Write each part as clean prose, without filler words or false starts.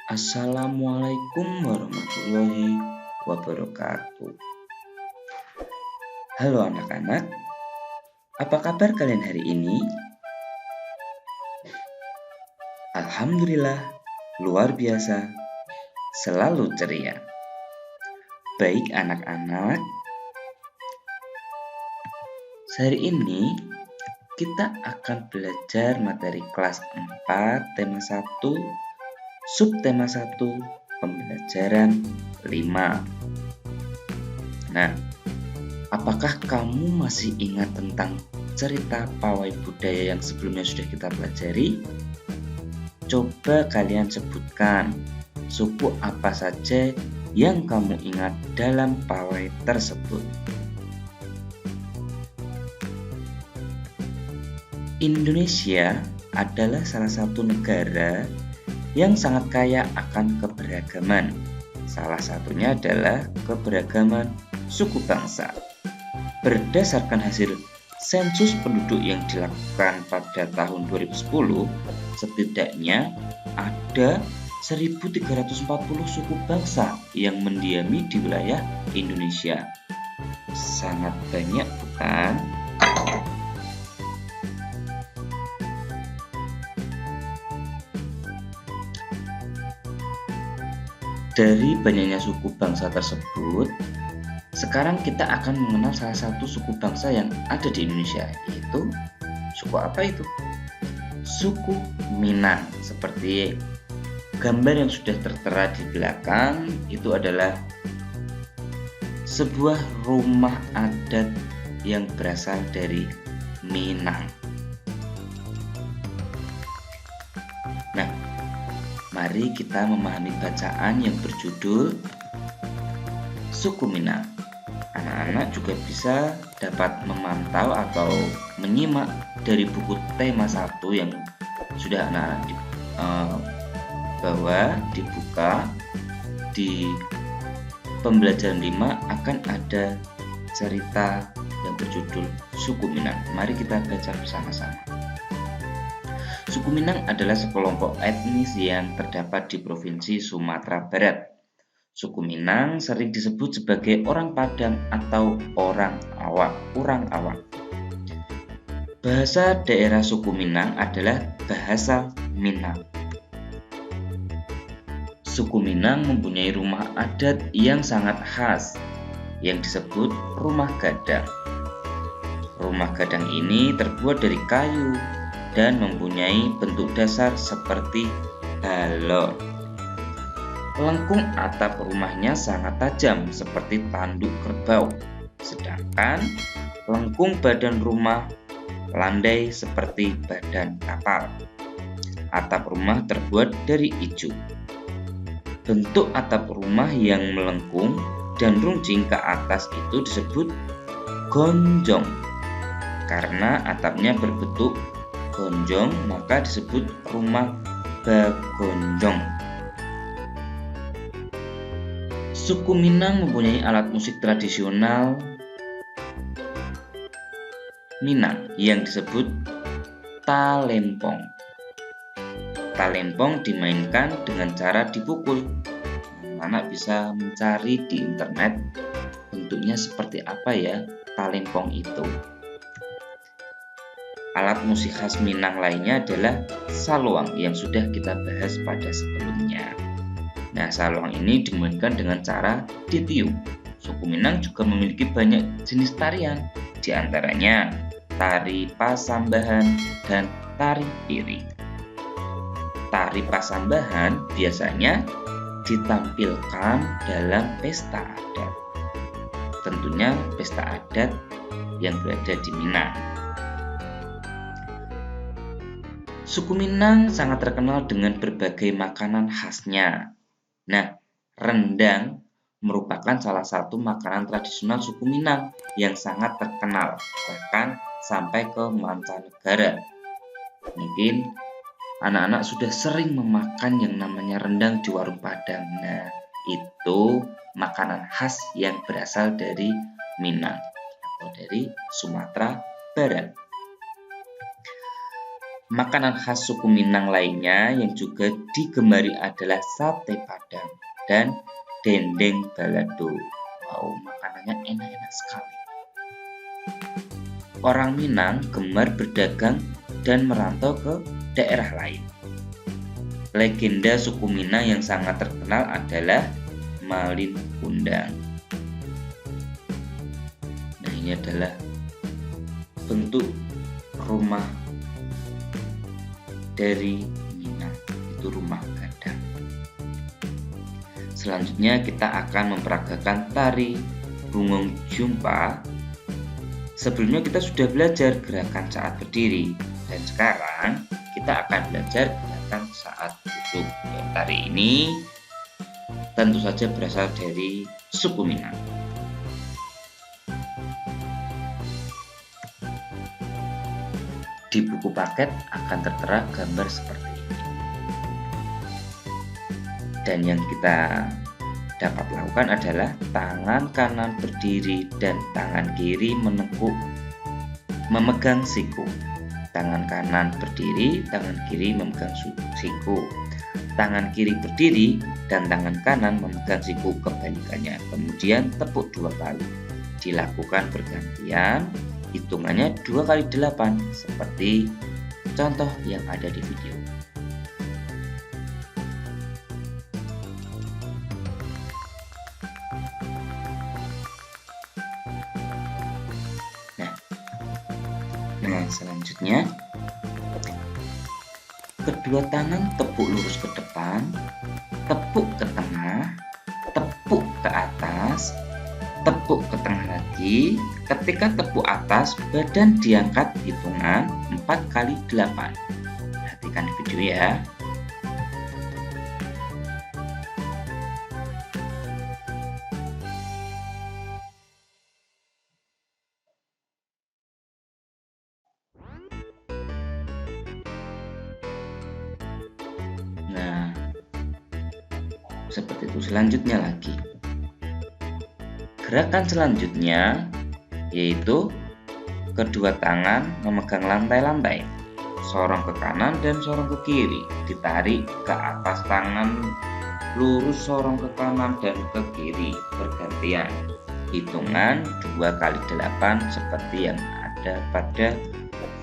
Assalamualaikum warahmatullahi wabarakatuh. Halo anak-anak, apa kabar kalian hari ini? Alhamdulillah, luar biasa, selalu ceria. Baik anak-anak, hari ini kita akan belajar materi kelas 4, tema 1, subtema 1, pembelajaran 5. Nah, apakah kamu masih ingat tentang cerita pawai budaya yang sebelumnya sudah kita pelajari? Coba kalian sebutkan suku apa saja yang kamu ingat dalam pawai tersebut. Indonesia adalah salah satu negara yang sangat kaya akan keberagaman. Salah satunya adalah keberagaman suku bangsa. Berdasarkan hasil sensus penduduk yang dilakukan pada tahun 2010, setidaknya ada 1.340 suku bangsa yang mendiami di wilayah Indonesia. Sangat banyak, bukan? Dari banyaknya suku bangsa tersebut, sekarang kita akan mengenal salah satu suku bangsa yang ada di Indonesia, yaitu suku apa itu? Suku Minang. Seperti gambar yang sudah tertera di belakang, itu adalah sebuah rumah adat yang berasal dari Minang. Nah, mari kita memahami bacaan yang berjudul Suku Minang. Anak-anak juga bisa dapat memantau atau menyimak dari buku tema 1 yang sudah anak-anak bawa, dibuka. Di pembelajaran 5 akan ada cerita yang berjudul Suku Minang. Mari kita baca bersama-sama. Suku Minang adalah sekelompok etnis yang terdapat di Provinsi Sumatera Barat. Suku Minang sering disebut sebagai orang Padang atau orang awak. Bahasa daerah suku Minang adalah bahasa Minang. Suku Minang mempunyai rumah adat yang sangat khas yang disebut rumah gadang. Rumah gadang ini terbuat dari kayu dan mempunyai bentuk dasar seperti balon. Lengkung atap rumahnya sangat tajam seperti tanduk kerbau, sedangkan lengkung badan rumah landai seperti badan kapal. Atap rumah terbuat dari ijuk. Bentuk atap rumah yang melengkung dan runcing ke atas itu disebut gonjong. Karena atapnya berbentuk gonjong, maka disebut rumah bagonjong. Suku Minang mempunyai alat musik tradisional Minang yang disebut talempong. Talempong dimainkan dengan cara dipukul. Anak bisa mencari di internet bentuknya seperti apa ya talempong itu. Alat musik khas Minang lainnya adalah saluang yang sudah kita bahas pada sebelumnya. Nah, saluang ini dimainkan dengan cara ditiup. Suku Minang juga memiliki banyak jenis tarian, di antaranya tari pasambahan dan tari piring. Tari pasambahan biasanya ditampilkan dalam pesta adat. Tentunya pesta adat yang berada di Minang. Suku Minang sangat terkenal dengan berbagai makanan khasnya. Nah, rendang merupakan salah satu makanan tradisional suku Minang yang sangat terkenal, bahkan sampai ke mancanegara. Mungkin anak-anak sudah sering memakan yang namanya rendang di warung Padang. Nah, itu makanan khas yang berasal dari Minang atau dari Sumatera Barat. Makanan khas suku Minang lainnya yang juga digemari adalah sate padang dan dendeng balado. Wow, makanannya enak-enak sekali. Orang Minang gemar berdagang dan merantau ke daerah lain. Legenda suku Minang yang sangat terkenal adalah Malin Kundang. Nah, ini adalah bentuk rumah dari Minang, itu rumah gadang. Selanjutnya kita akan memperagakan tari Bungong Jumpa. Sebelumnya kita sudah belajar gerakan saat berdiri, dan sekarang kita akan belajar gerakan saat duduk. Tari ini tentu saja berasal dari suku Minang. Di buku paket akan tertera gambar seperti ini. Dan yang kita dapat lakukan adalah tangan kanan berdiri dan tangan kiri memegang siku. Tangan kanan berdiri, tangan kiri memegang siku. Tangan kiri berdiri dan tangan kanan memegang siku, kebalikannya. Kemudian tepuk 2 kali. Dilakukan bergantian. Hitungannya 2 kali 8 seperti contoh yang ada di video. Nah, selanjutnya kedua tangan tepuk lurus ke depan, tepuk ke tengah, tepuk ke atas, tepuk ke tengah lagi. Ketika tepuk atas, badan diangkat hitungan 4 kali 8. Perhatikan video ya. Nah, seperti itu. Selanjutnya lagi. Gerakan selanjutnya yaitu kedua tangan memegang lantai-lantai, sorong ke kanan dan sorong ke kiri, ditarik ke atas tangan lurus, sorong ke kanan dan ke kiri bergantian. Hitungan 2 kali 8 seperti yang ada pada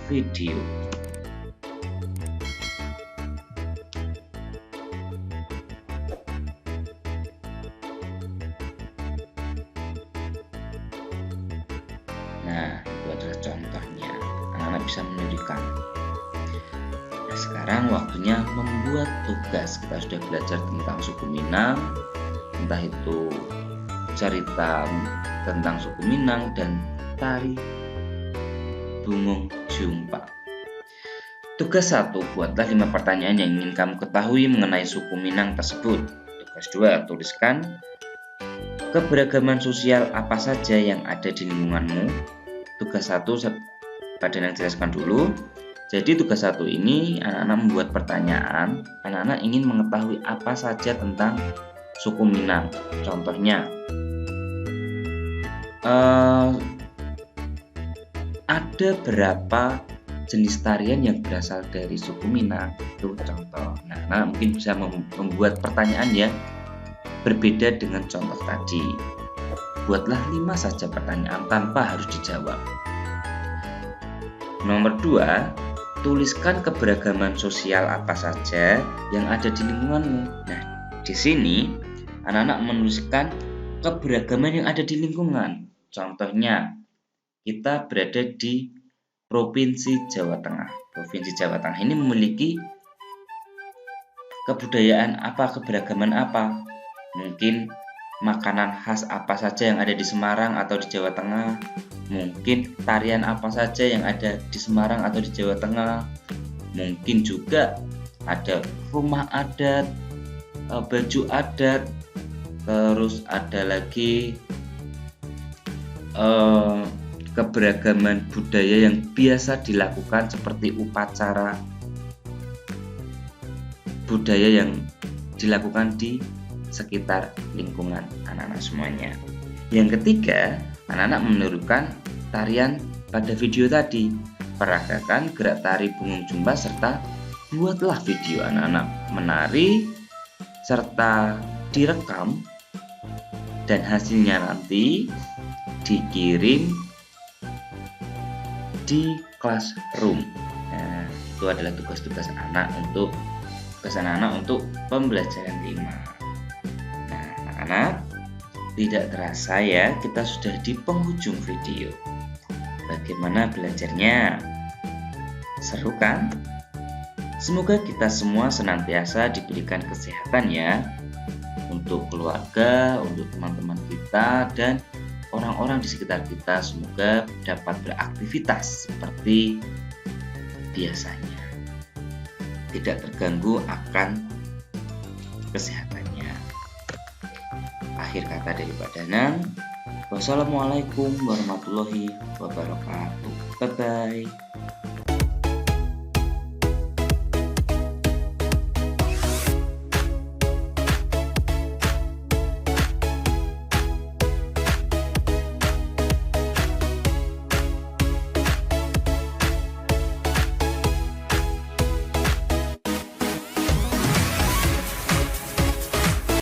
video. Nah, itu adalah contohnya. Anak-anak bisa menirukan. Nah, sekarang waktunya membuat tugas. Kita sudah belajar tentang suku Minang, entah itu cerita tentang suku Minang dan tari Bungong Jumpa. Tugas 1, buatlah 5 pertanyaan yang ingin kamu ketahui mengenai suku Minang tersebut. Tugas 2, tuliskan keberagaman sosial apa saja yang ada di lingkunganmu. Tugas 1 pada yang jelaskan dulu. Jadi tugas 1 ini anak-anak membuat pertanyaan. Anak-anak ingin mengetahui apa saja tentang suku Minang. Contohnya, ada berapa jenis tarian yang berasal dari suku Minang? Itu contoh. Nah, anak mungkin bisa membuat pertanyaan yang berbeda dengan contoh tadi. Buatlah 5 saja pertanyaan tanpa harus dijawab. Nomor 2, tuliskan keberagaman sosial apa saja yang ada di lingkunganmu. Nah, di sini anak-anak menuliskan keberagaman yang ada di lingkungan. Contohnya, kita berada di Provinsi Jawa Tengah. Provinsi Jawa Tengah ini memiliki kebudayaan apa, keberagaman apa? Mungkin makanan khas apa saja yang ada di Semarang atau di Jawa Tengah. Mungkin tarian apa saja yang ada di Semarang atau di Jawa Tengah. Mungkin juga ada rumah adat, baju adat. Terus ada lagi keberagaman budaya yang biasa dilakukan seperti upacara budaya yang dilakukan di sekitar lingkungan anak-anak semuanya. Yang ketiga, anak-anak menirukan tarian pada video tadi. peragakan gerak tari punggung jumba serta buatlah video anak-anak menari serta direkam dan hasilnya nanti dikirim di classroom. Nah, itu adalah tugas-tugas anak untuk pembelajaran 5. Nah, anak-anak, tidak terasa ya kita sudah di penghujung video. Bagaimana belajarnya? Seru kan? Semoga kita semua senantiasa diberikan kesehatan ya, untuk keluarga, untuk teman-teman kita, dan orang-orang di sekitar kita. Semoga dapat beraktivitas seperti biasanya, tidak terganggu akan kesehatannya. Akhir kata dari Pak Danang, wassalamualaikum warahmatullahi wabarakatuh. Bye-bye.